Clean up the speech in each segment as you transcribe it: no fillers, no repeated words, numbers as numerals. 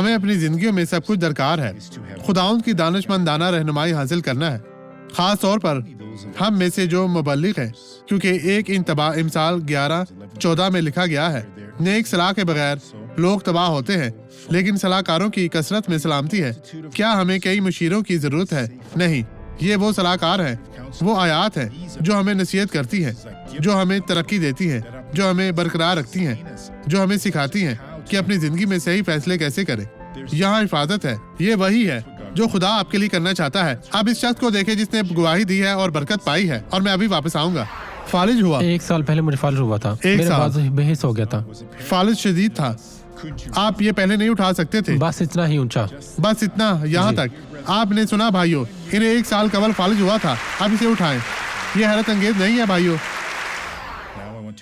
हमें अपनी जिंदगियों में सब कुछ दरकार है। खुदाउंद की दानिशमंदाना रहनुमाई हासिल करना है, खास तौर पर हम में से जो मुबल्लिग हैं, क्योंकि एक इंतबा इमसाल 11:14 में लिखा गया है, नेक सलाह के बगैर लोग तबाह होते हैं, लेकिन सलाहकारों की कसरत में सलामती है। क्या हमें कई मुशीरों की जरूरत है? नहीं, ये वो सलाहकार है, वो आयात है जो हमें नसीहत करती है, जो हमें तरक्की देती है, जो हमें बरकरार रखती हैं, जो हमें सिखाती हैं कि अपनी जिंदगी में सही फैसले कैसे करें। यहाँ हिफाजत है, ये वही है जो खुदा आपके लिए करना चाहता है। आप इस शख्स को देखें जिसने गवाही दी है और बरकत पाई है, और मैं अभी वापस आऊंगा। फालिज हुआ, 1 साल पहले मुझे फालिज हुआ था, एक मेरे साल। बाजू बेहिस हो गया था। फालिज शदीद था, आप ये पहले नहीं उठा सकते थे, बस इतना ही ऊंचा। बस इतना, यहाँ तक। आपने सुना भाइयों, इन्हें 1 साल कबल फालिज हुआ था, अब इसे उठाएं। ये हैरत अंगेज नहीं है भाइयों।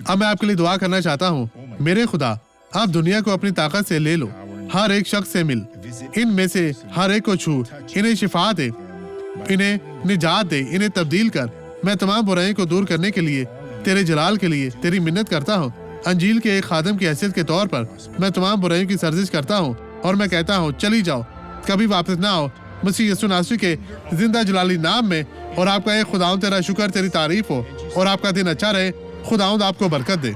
अब मैं आपके लिए दुआ करना चाहता हूँ। मेरे खुदा, आप दुनिया को अपनी ताकत से ले लो, हर एक शख्स से मिल, इनमें से हर एक को छू, इन्हें शिफा दे, इन्हें निजात दे, इन्हें तब्दील कर। मैं तमाम बुराई को दूर करने के लिए, तेरे जलाल के लिए तेरी मिन्नत करता हूँ। अंजील के एक खादम की हैसियत के तौर पर मैं तमाम बुराइयों की सर्जिश करता हूँ, और मैं कहता हूँ, चली जाओ, कभी वापस ना आओ, मसीह यीशु नासरी के जिंदा जलाली नाम में। और आपका एक खुदाउंद, तेरा शुक्र, तेरी तारीफ हो, और आपका दिन अच्छा रहे। खुदाउंद आपको बरकत दे।